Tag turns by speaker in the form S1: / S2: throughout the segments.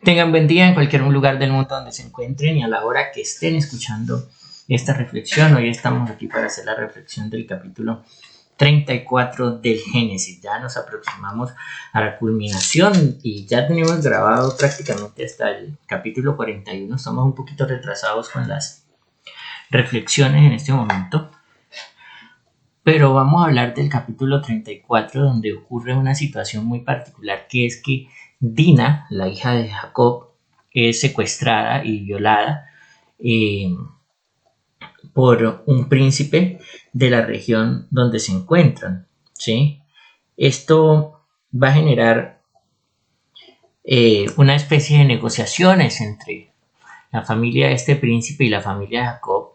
S1: Tengan buen día en cualquier lugar del mundo donde se encuentren y a la hora que estén escuchando esta reflexión. Hoy estamos aquí para hacer la reflexión del capítulo 34 del Génesis. Ya nos aproximamos a la culminación y ya tenemos grabado prácticamente hasta el capítulo 41. Estamos un poquito retrasados con las reflexiones en este momento, pero vamos a hablar del capítulo 34, donde ocurre una situación muy particular, que es que Dina, la hija de Jacob, es secuestrada y violada por un príncipe de la región donde se encuentran, ¿sí? Esto va a generar una especie de negociaciones entre la familia de este príncipe y la familia de Jacob,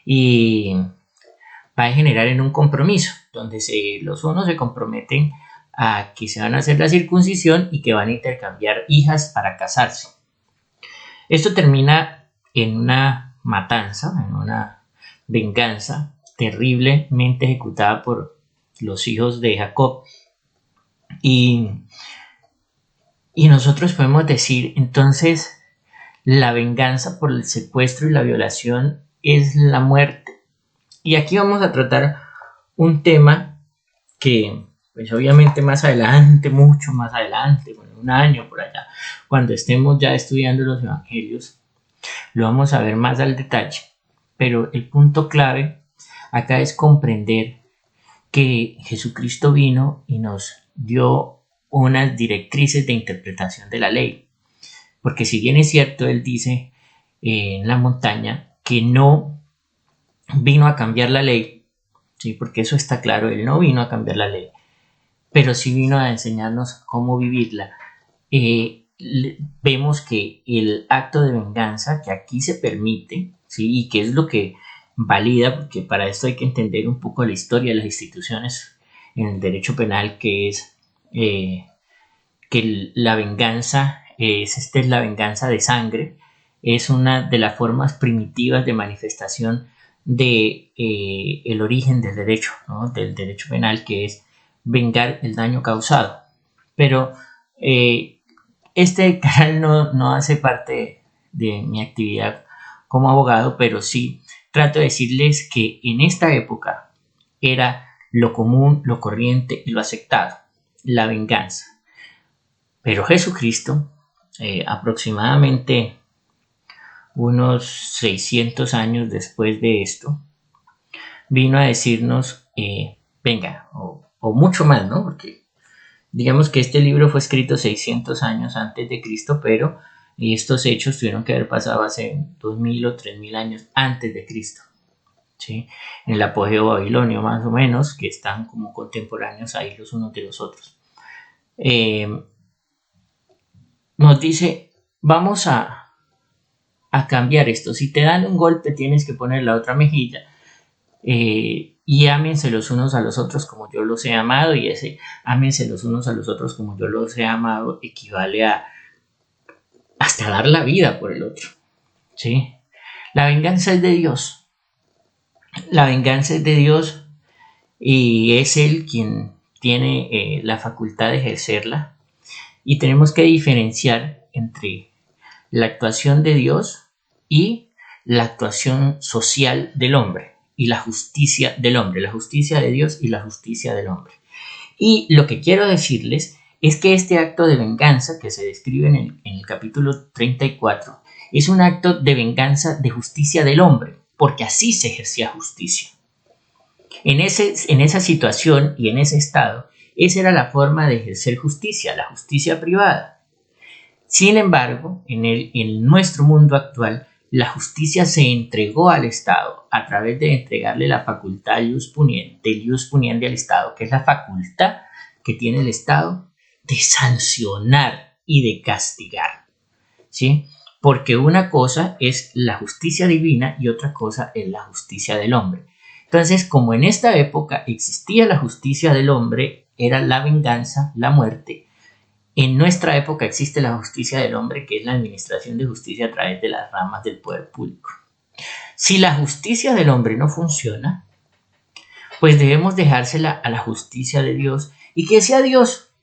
S1: y va a generar en un compromiso donde los unos se comprometen a que se van a hacer la circuncisión y que van a intercambiar hijas para casarse. Esto termina en una matanza, en una venganza terriblemente ejecutada por los hijos de Jacob. Y nosotros podemos decir, entonces, la venganza por el secuestro y la violación es la muerte. Y aquí vamos a tratar un tema que, pues obviamente más adelante, mucho más adelante, bueno, un año por allá, cuando estemos ya estudiando los evangelios, lo vamos a ver más al detalle. Pero el punto clave acá es comprender que Jesucristo vino y nos dio unas directrices de interpretación de la ley. Porque si bien es cierto, Él dice en la montaña que no vino a cambiar la ley, ¿sí? Porque eso está claro, Él no vino a cambiar la ley, pero sí vino a enseñarnos cómo vivirla. Vemos que el acto de venganza que aquí se permite, ¿sí? Y que es lo que valida, porque para esto hay que entender un poco la historia de las instituciones en el derecho penal, que es que la venganza es la venganza de sangre, es una de las formas primitivas de manifestación de el origen del derecho, ¿no? Del derecho penal, que es vengar el daño causado. Pero este canal no hace parte de mi actividad como abogado, pero sí trato de decirles que en esta época era lo común, lo corriente y lo aceptado, la venganza. Pero Jesucristo, aproximadamente unos 600 años después de esto, vino a decirnos, venga, o mucho más, ¿no? Porque digamos que este libro fue escrito 600 años antes de Cristo, pero estos hechos tuvieron que haber pasado hace 2000 o 3000 años antes de Cristo, ¿sí? En el apogeo babilonio más o menos, que están como contemporáneos ahí los unos de los otros. Nos dice, vamos a cambiar esto. Si te dan un golpe, tienes que poner la otra mejilla. Y ámense los unos a los otros como yo los he amado, y ese ámense los unos a los otros como yo los he amado equivale a hasta dar la vida por el otro, ¿sí? La venganza es de Dios. La venganza es de Dios y es Él quien tiene la facultad de ejercerla, y tenemos que diferenciar entre la actuación de Dios y la actuación social del hombre y la justicia del hombre, la justicia de Dios y la justicia del hombre. Y lo que quiero decirles es que este acto de venganza que se describe en el capítulo 34 es un acto de venganza de justicia del hombre, porque así se ejercía justicia. En esa situación y en ese estado, esa era la forma de ejercer justicia, la justicia privada. Sin embargo, en nuestro mundo actual, la justicia se entregó al Estado a través de entregarle la facultad del ius puniendi al Estado, que es la facultad que tiene el Estado de sancionar y de castigar, ¿sí? Porque una cosa es la justicia divina y otra cosa es la justicia del hombre. Entonces, como en esta época existía la justicia del hombre, era la venganza, la muerte. En nuestra época existe la justicia del hombre, que es la administración de justicia a través de las ramas del poder público. Si la justicia del hombre no funciona, pues debemos dejársela a la justicia de Dios, y que sea Dios,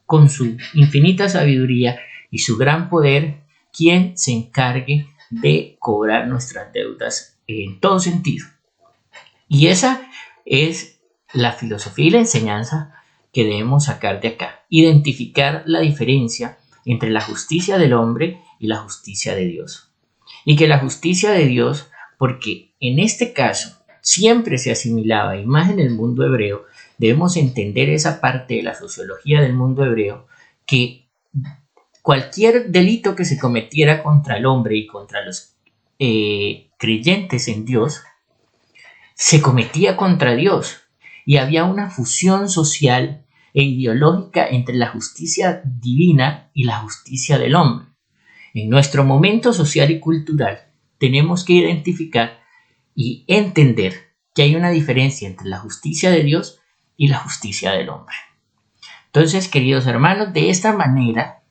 S1: con su infinita sabiduría, y su gran poder quien se encargue de cobrar nuestras deudas en todo sentido. Y esa es la filosofía y la enseñanza que debemos sacar de acá. Identificar la diferencia entre la justicia del hombre y la justicia de Dios. Y que la justicia de Dios, porque en este caso siempre se asimilaba, y más en el mundo hebreo, debemos entender esa parte de la sociología del mundo hebreo, que cualquier delito que se cometiera contra el hombre y contra los creyentes en Dios, se cometía contra Dios. Y había una fusión social e ideológica entre la justicia divina y la justicia del hombre. En nuestro momento social y cultural tenemos que identificar y entender que hay una diferencia entre la justicia de Dios y la justicia del hombre. Entonces, queridos hermanos, de esta manera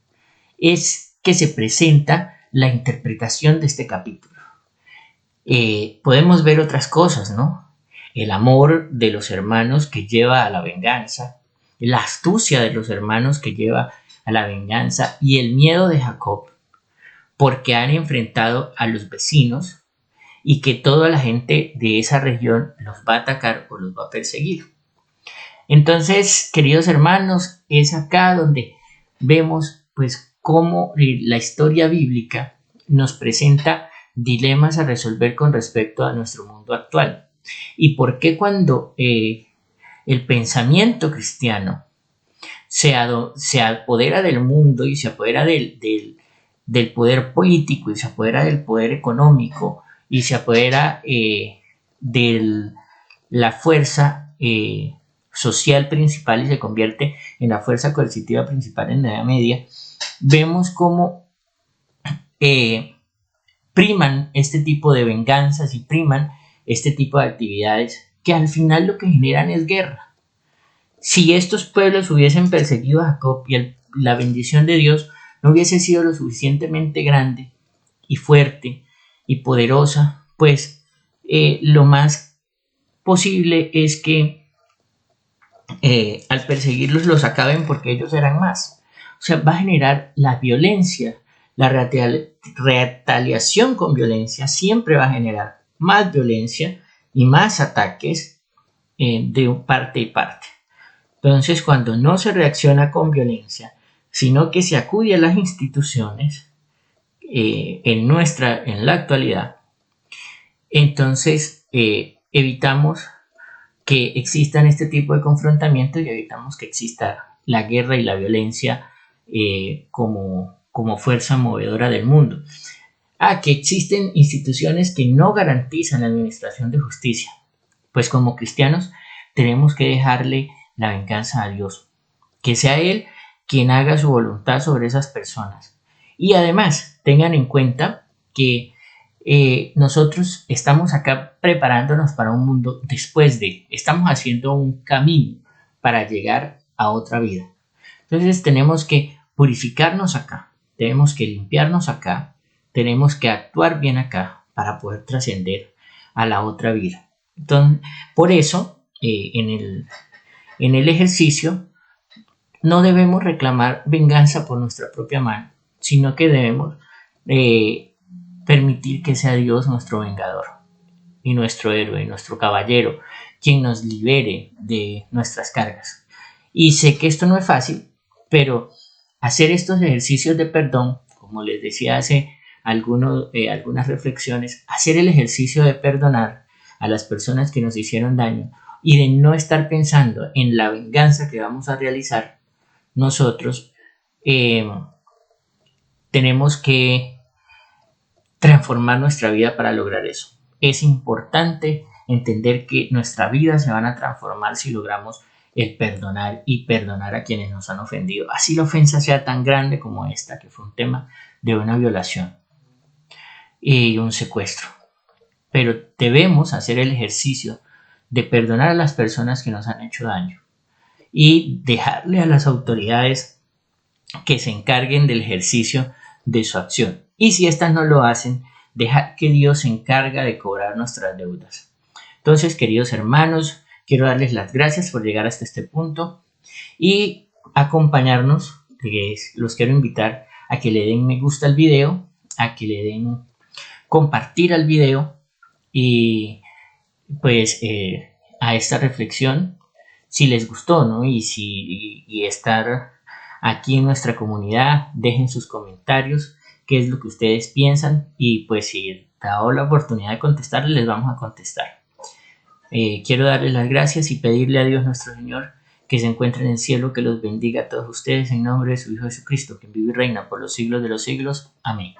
S1: es que se presenta la interpretación de este capítulo. Podemos ver otras cosas, ¿no? El amor de los hermanos que lleva a la venganza, la astucia de los hermanos que lleva a la venganza y el miedo de Jacob porque han enfrentado a los vecinos y que toda la gente de esa región los va a atacar o los va a perseguir. Entonces, queridos hermanos, es acá donde vemos pues cómo la historia bíblica nos presenta dilemas a resolver con respecto a nuestro mundo actual. Y por qué cuando el pensamiento cristiano se apodera del mundo y se apodera del poder político y se apodera del poder económico y se apodera de la fuerza social principal y se convierte en la fuerza coercitiva principal en la Edad Media, vemos cómo priman este tipo de venganzas y priman este tipo de actividades que al final lo que generan es guerra. Si estos pueblos hubiesen perseguido a Jacob y la bendición de Dios no hubiese sido lo suficientemente grande y fuerte y poderosa, pues lo más posible es que al perseguirlos los acaben porque ellos eran más. O sea, va a generar la violencia, la retaliación con violencia siempre va a generar más violencia y más ataques de parte y parte. Entonces, cuando no se reacciona con violencia, sino que se acude a las instituciones en la actualidad, entonces evitamos que existan este tipo de confrontamientos y evitamos que exista la guerra y la violencia como fuerza movedora del mundo. Que existen instituciones que no garantizan la administración de justicia. Pues como cristianos tenemos que dejarle la venganza a Dios, que sea Él quien haga su voluntad sobre esas personas. Y además tengan en cuenta que nosotros estamos acá preparándonos para un mundo después estamos haciendo un camino para llegar a otra vida. Entonces tenemos que purificarnos acá, tenemos que limpiarnos acá, tenemos que actuar bien acá para poder trascender a la otra vida. Entonces, por eso, en el ejercicio no debemos reclamar venganza por nuestra propia mano, sino que debemos permitir que sea Dios nuestro vengador y nuestro héroe, nuestro caballero, quien nos libere de nuestras cargas. Y sé que esto no es fácil, pero hacer estos ejercicios de perdón, como les decía hace algunas reflexiones, hacer el ejercicio de perdonar a las personas que nos hicieron daño y de no estar pensando en la venganza que vamos a realizar, nosotros tenemos que transformar nuestra vida para lograr eso. Es importante entender que nuestra vida se van a transformar si logramos el perdonar y perdonar a quienes nos han ofendido. Así la ofensa sea tan grande como esta, que fue un tema de una violación y un secuestro. Pero debemos hacer el ejercicio de perdonar a las personas que nos han hecho daño y dejarle a las autoridades que se encarguen del ejercicio de su acción. Y si estas no lo hacen, dejar que Dios se encargue de cobrar nuestras deudas. Entonces, queridos hermanos, quiero darles las gracias por llegar hasta este punto y acompañarnos. Los quiero invitar a que le den me gusta al video, a que le den compartir al video y pues a esta reflexión si les gustó, ¿no? Y estar aquí en nuestra comunidad, dejen sus comentarios, qué es lo que ustedes piensan y pues si dado la oportunidad de contestar, les vamos a contestar. Quiero darles las gracias y pedirle a Dios nuestro Señor que se encuentre en el cielo, que los bendiga a todos ustedes en nombre de su Hijo Jesucristo, que vive y reina por los siglos de los siglos. Amén.